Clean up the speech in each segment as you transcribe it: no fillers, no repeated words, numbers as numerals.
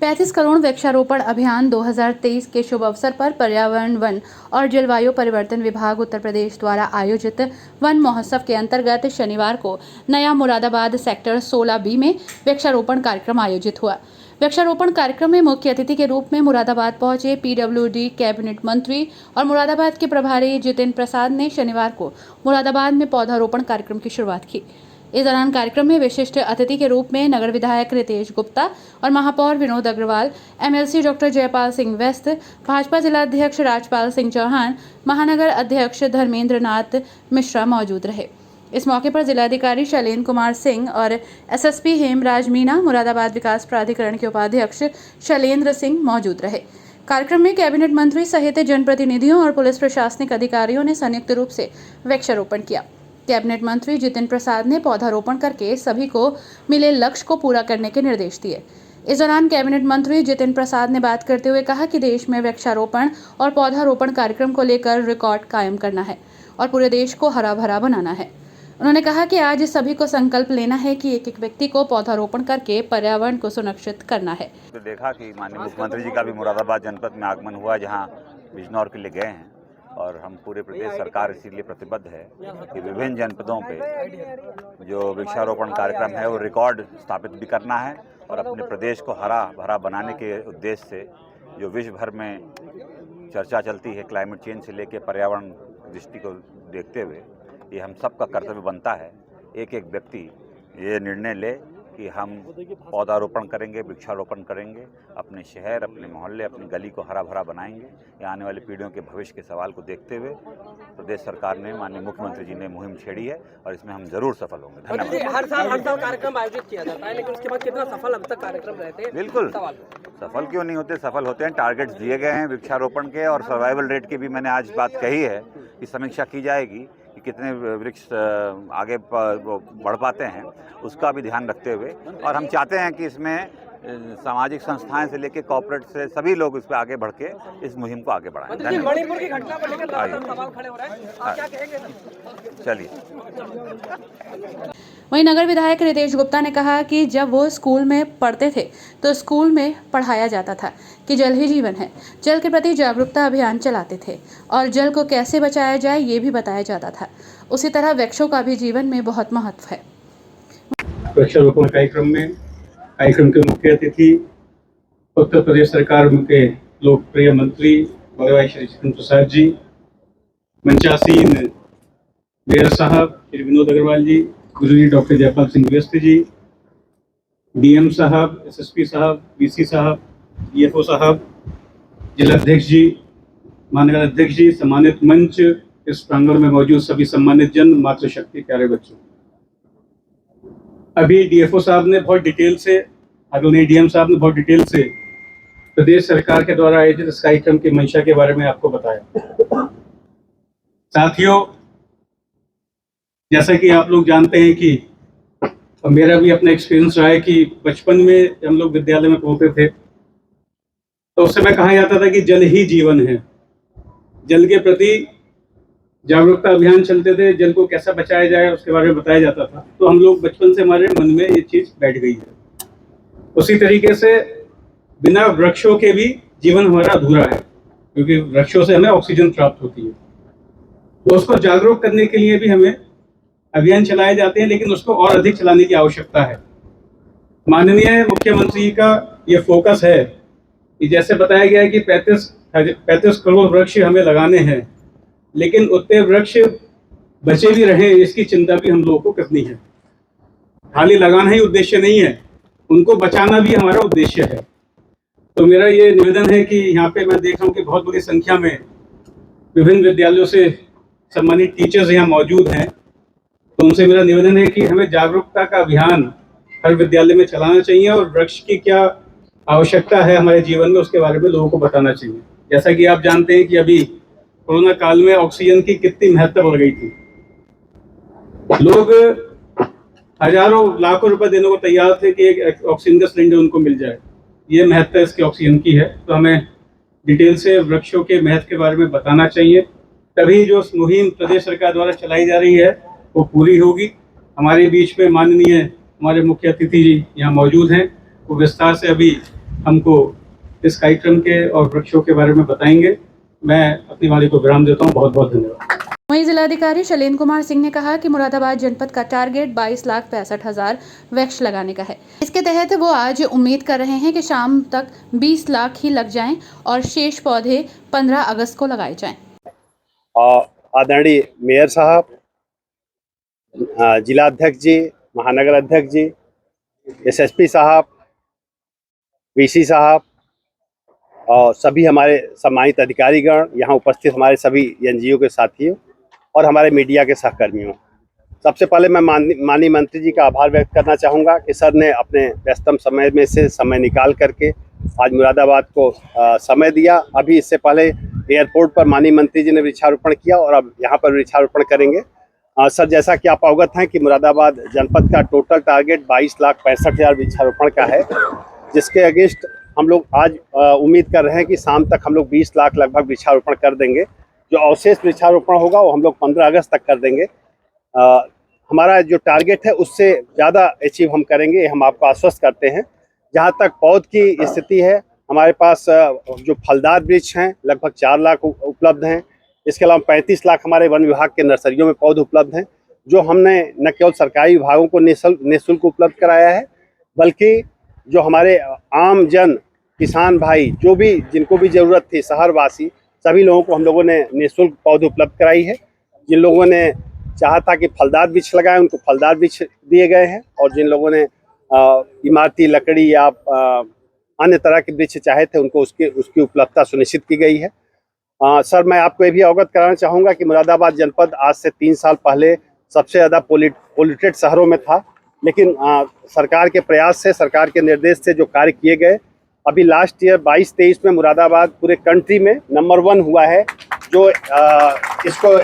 35 करोड़ वृक्षारोपण अभियान 2023 के शुभ अवसर पर पर्यावरण, वन और जलवायु परिवर्तन विभाग उत्तर प्रदेश द्वारा आयोजित वन महोत्सव के अंतर्गत शनिवार को नया मुरादाबाद सेक्टर 16B में वृक्षारोपण कार्यक्रम आयोजित हुआ। वृक्षारोपण कार्यक्रम में मुख्य अतिथि के रूप में मुरादाबाद पहुंचे PWD कैबिनेट मंत्री और मुरादाबाद के प्रभारी जितेंद्र प्रसाद ने शनिवार को मुरादाबाद में पौधारोपण कार्यक्रम की शुरुआत की। इस दौरान कार्यक्रम में विशिष्ट अतिथि के रूप में नगर विधायक रितेश गुप्ता और महापौर Vinod Agarwal, MLC doctor Jaipal Singh west, Bhajpa जिला अध्यक्ष राजपाल सिंह चौहान, महानगर अध्यक्ष धर्मेंद्र नाथ मिश्रा मौजूद रहे। इस मौके पर जिलाधिकारी शैलेंद्र कुमार सिंह और SSP हेमराज मीणा, मुरादाबाद विकास प्राधिकरण के उपाध्यक्ष शैलेंद्र सिंह मौजूद रहे। कार्यक्रम में कैबिनेट मंत्री सहित जनप्रतिनिधियों और पुलिस प्रशासनिक अधिकारियों ने संयुक्त रूप से वृक्षारोपण किया। कैबिनेट मंत्री जितेंद्र प्रसाद ने पौधारोपण करके सभी को मिले लक्ष्य को पूरा करने के निर्देश दिए। इस दौरान कैबिनेट मंत्री जितेंद्र प्रसाद ने बात करते हुए कहा कि देश में वृक्षारोपण और पौधारोपण कार्यक्रम को लेकर रिकॉर्ड कायम करना है और पूरे देश को हरा भरा बनाना है। उन्होंने कहा कि आज सभी को संकल्प लेना है कि एक एक व्यक्ति को पौधारोपण करके पर्यावरण को सुरक्षित करना है। तो देखा कि माननीय मुख्यमंत्री जी का भी मुरादाबाद जनपद में आगमन हुआ, जहां बिजनौर के लिए गए हैं, और हम पूरे प्रदेश सरकार इसीलिए प्रतिबद्ध है कि विभिन्न जनपदों पे जो वृक्षारोपण कार्यक्रम है वो रिकॉर्ड स्थापित भी करना है और अपने प्रदेश को हरा भरा बनाने के उद्देश्य से जो विश्व भर में चर्चा चलती है क्लाइमेट चेंज से लेकर पर्यावरण दृष्टि को देखते हुए, ये हम सबका कर्तव्य बनता है। एक एक व्यक्ति ये निर्णय ले कि हम पौधारोपण करेंगे, वृक्षारोपण करेंगे, अपने शहर, अपने मोहल्ले, अपनी गली को हरा भरा बनाएंगे। ये आने वाली पीढ़ियों के भविष्य के सवाल को देखते हुए प्रदेश सरकार ने, माननीय मुख्यमंत्री जी ने मुहिम छेड़ी है और इसमें हम जरूर सफल होंगे। धन्यवाद। हर साल कार्यक्रम आयोजित किया जाता है, लेकिन उसके बाद कितना सफल अब तक कार्यक्रम रहते हैं? बिल्कुल सफल क्यों नहीं होते, सफल होते हैं। टारगेट्स दिए गए हैं वृक्षारोपण के, और सर्वाइवल रेट की भी मैंने आज बात कही है कि समीक्षा की जाएगी कि कितने वृक्ष आगे बढ़ पाते हैं, उसका भी ध्यान रखते हुए। और हम चाहते हैं कि इसमें सामाजिक संस्थाएं से लेकर कॉर्पोरेट से सभी लोग इस पर आगे बढ़ के इस मुहिम को आगे बढ़ाएं। मणिपुर की घटना को लेकर सवाल खड़े हो रहे हैं, आप क्या कहेंगे? चलिए। वहीं नगर विधायक रितेश गुप्ता ने कहा कि जब वो स्कूल में पढ़ते थे तो स्कूल में पढ़ाया जाता था कि जल ही जीवन है। जल के प्रति जागरूकता अभियान चलाते थे और जल को कैसे बचाया जाए ये भी बताया जाता था। उसी तरह वृक्षों का भी जीवन में बहुत महत्व है। वृक्षारोपण कार्यक्रम के मुख्य अतिथि उत्तर प्रदेश सरकार के लोकप्रिय मंत्री बड़े श्री जितेंद्र प्रसाद जी, मंचासीन मेयर साहब श्री विनोद अग्रवाल जी, गुरुजी डॉक्टर जयपाल सिंह वेस्ट जी, DM साहब, SSP साहब, BC साहब, DFO साहब, जिला अध्यक्ष जी, महानगर अध्यक्ष जी, सम्मानित मंच, इस प्रांगण में मौजूद सभी सम्मानित जन, मातृशक्ति, प्यारे बच्चों। अभी DFO साहब ने बहुत डिटेल से, आदरणीय DM साहब ने बहुत डिटेल से प्रदेश सरकार के द्वारा आयोजित इस कार्यक्रम की मंशा के बारे में आपको बताया। साथियों, जैसा कि आप लोग जानते हैं कि और मेरा भी अपना एक्सपीरियंस रहा है कि बचपन में हम लोग विद्यालय में पढ़ते थे तो उस समय कहा जाता था कि जल ही जीवन है। जल के प्रति जागरूकता अभियान चलते थे, जल को कैसा बचाया जाए उसके बारे में बताया जाता था। तो हम लोग बचपन से, हमारे मन में ये चीज़ बैठ गई है। उसी तरीके से बिना वृक्षों के भी जीवन हमारा अधूरा है, क्योंकि वृक्षों से हमें ऑक्सीजन प्राप्त होती है। तो उसको जागरूक करने के लिए भी हमें अभियान चलाए जाते हैं, लेकिन उसको और अधिक चलाने की आवश्यकता है। माननीय मुख्यमंत्री का ये फोकस है कि जैसे बताया गया है कि 35 करोड़ वृक्ष हमें लगाने हैं, लेकिन उतने वृक्ष बचे भी रहें इसकी चिंता भी हम लोगों को करनी है। खाली लगाना ही उद्देश्य नहीं है, उनको बचाना भी हमारा उद्देश्य है। तो मेरा ये निवेदन है कि यहाँ पे मैं देख रहा हूँ कि बहुत बड़ी संख्या में विभिन्न विद्यालयों से सम्मानित टीचर्स यहाँ मौजूद हैं। तो उनसे मेरा निवेदन है कि हमें जागरूकता का अभियान हर विद्यालय में चलाना चाहिए और वृक्ष की क्या आवश्यकता है हमारे जीवन में उसके बारे में लोगों को बताना चाहिए। जैसा कि आप जानते हैं कि अभी कोरोना काल में ऑक्सीजन की कितनी महत्ता बढ़ गई थी। लोग हजारों लाखों रुपए देने को तैयार थे कि एक ऑक्सीजन का सिलेंडर उनको मिल जाए। ये महत्ता इसके ऑक्सीजन की है। तो हमें डिटेल से वृक्षों के महत्व के बारे में बताना चाहिए, तभी जो मुहिम प्रदेश सरकार द्वारा चलाई जा रही है वो पूरी होगी। हमारे बीच में माननीय हमारे मुख्य अतिथि जी यहाँ मौजूद हैं, वो विस्तार से अभी हमको इस कार्यक्रम के और वृक्षों के बारे में बताएंगे। मैं अपनी वाणी को विराम देता हूँ। बहुत बहुत धन्यवाद। वहीं जिलाधिकारी शैलेंद्र कुमार सिंह ने कहा कि मुरादाबाद जनपद का टारगेट 22,65,000 वृक्ष लगाने का है। इसके तहत वो आज उम्मीद कर रहे हैं कि शाम तक 20 लाख ही लग जाएं और शेष पौधे 15 अगस्त को लगाए जाएं। आदरणीय मेयर साहब, जिला अध्यक्ष जी, महानगर अध्यक्ष जी, एसएसपी साहब, वीसी साहब और सभी हमारे सम्मानित अधिकारीगण, यहाँ उपस्थित हमारे सभी एनजीओ के साथियों और हमारे मीडिया के सहकर्मियों, सबसे पहले मैं माननीय मंत्री जी का आभार व्यक्त करना चाहूँगा कि सर ने अपने व्यस्तम समय में से समय निकाल करके आज मुरादाबाद को समय दिया। अभी इससे पहले एयरपोर्ट पर माननीय मंत्री जी ने वृक्षारोपण किया और अब यहाँ पर वृक्षारोपण करेंगे। सर, जैसा कि आप अवगत हैं कि मुरादाबाद जनपद का टोटल टारगेट 22,65,000 वृक्षारोपण का है, जिसके अगेंस्ट हम लोग आज उम्मीद कर रहे हैं कि शाम तक हम लोग 20 लाख लगभग वृक्षारोपण कर देंगे। जो अवशेष वृक्षारोपण होगा वो हम लोग 15 अगस्त तक कर देंगे। हमारा जो टारगेट है उससे ज़्यादा अचीव हम करेंगे, हम आपको आश्वस्त करते हैं। जहाँ तक पौध की स्थिति है, हमारे पास जो फलदार वृक्ष हैं लगभग 4 लाख उपलब्ध हैं। इसके अलावा 35 लाख हमारे वन विभाग के नर्सरियों में पौध उपलब्ध हैं, जो हमने न केवल सरकारी विभागों को निःशुल्क उपलब्ध कराया है, बल्कि जो हमारे आम जन किसान भाई जो भी जिनको भी ज़रूरत थी, शहरवासी सभी लोगों को हम लोगों ने निःशुल्क पौध उपलब्ध कराई है। जिन लोगों ने चाहा था कि फलदार वृक्ष लगाएं उनको फलदार वृक्ष दिए गए हैं, और जिन लोगों ने इमारती लकड़ी या अन्य तरह के वृक्ष चाहे थे उनको उसकी उपलब्धता सुनिश्चित की गई है। सर, मैं आपको ये भी अवगत कराना चाहूँगा कि मुरादाबाद जनपद आज से 3 साल पहले सबसे ज़्यादा पोल्यूटेड शहरों में था, लेकिन सरकार के प्रयास से, सरकार के निर्देश से जो कार्य किए गए, अभी लास्ट ईयर 22-23 में मुरादाबाद पूरे कंट्री में नंबर 1 हुआ है, जो इसको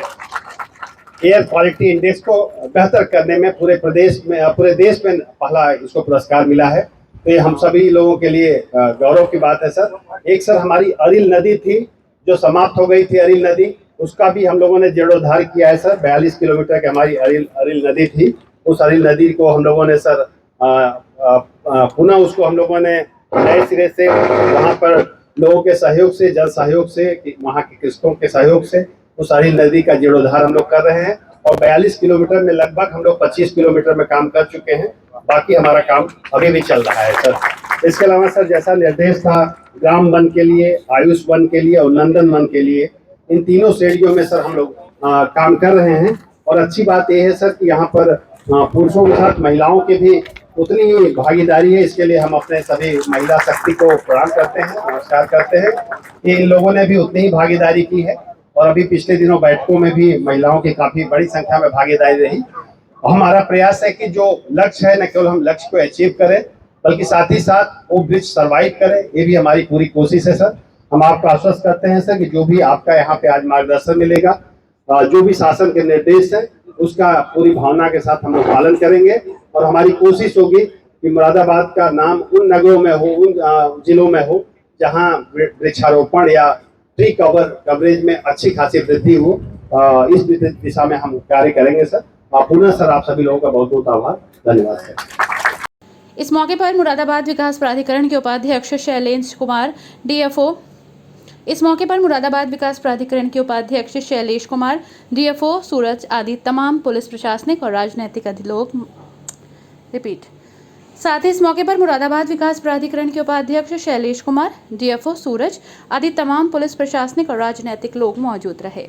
एयर क्वालिटी इंडेक्स को बेहतर करने में पूरे देश में पहला इसको पुरस्कार मिला है। तो ये हम सभी लोगों के लिए गौरव की बात है। सर, एक सर हमारी अरिल नदी थी जो समाप्त हो गई थी, अरिल नदी, उसका भी हम लोगों ने जीर्णोद्धार किया है। सर, 42 किलोमीटर की हमारी अरिल नदी थी, उस अरिल नदी को हम लोगों ने सर पुनः उसको हम लोगों ने नए सिरे से वहाँ पर लोगों के सहयोग से, जन सहयोग से, वहाँ के कृषकों के सहयोग से उस अरिल नदी का जीर्णोद्धार हम लोग कर रहे हैं। और 42 किलोमीटर में लगभग हम लोग 25 किलोमीटर में काम कर चुके हैं, बाकी हमारा काम अभी भी चल रहा है। सर, इसके अलावा सर जैसा निर्देश था ग्राम वन के लिए, आयुष वन के लिए और नंदन वन के लिए, इन तीनों श्रेणियों में सर हम लोग काम कर रहे हैं। और अच्छी बात यह है सर कि यहाँ पर पुरुषों के साथ महिलाओं की भी उतनी ही भागीदारी है। इसके लिए हम अपने सभी महिला शक्ति को प्रणाम करते हैं, नमस्कार करते हैं कि इन लोगों ने भी उतनी ही भागीदारी की है। और अभी पिछले दिनों बैठकों में भी महिलाओं की काफ़ी बड़ी संख्या में भागीदारी रही। हमारा प्रयास है कि जो लक्ष्य है न केवल हम लक्ष्य को अचीव करें, बल्कि साथ ही साथ वो वृक्ष सर्वाइव करे, ये भी हमारी पूरी कोशिश है। सर, हम आपको आश्वस्त करते हैं सर कि जो भी आपका यहाँ पे आज मार्गदर्शन मिलेगा, जो भी शासन के निर्देश है उसका पूरी भावना के साथ हम लोग पालन करेंगे। और हमारी कोशिश होगी कि मुरादाबाद का नाम उन नगरों में हो, उन जिलों में हो जहाँ वृक्षारोपण या ट्री कवरेज में अच्छी खासी वृद्धि हो। इस दिशा में हम कार्य करेंगे। सर, पुनः सर आप सभी लोगों का बहुत बहुत आभार, धन्यवाद सर। इस मौके पर मुरादाबाद विकास प्राधिकरण के उपाध्यक्ष शैलेंद्र कुमार डीएफओ शैलेश कुमार डीएफओ सूरज आदि तमाम पुलिस प्रशासनिक और राजनीतिक साथ ही इस मौके पर मुरादाबाद विकास प्राधिकरण के उपाध्यक्ष शैलेश कुमार डीएफओ सूरज आदि तमाम पुलिस प्रशासनिक और राजनीतिक लोग मौजूद रहे।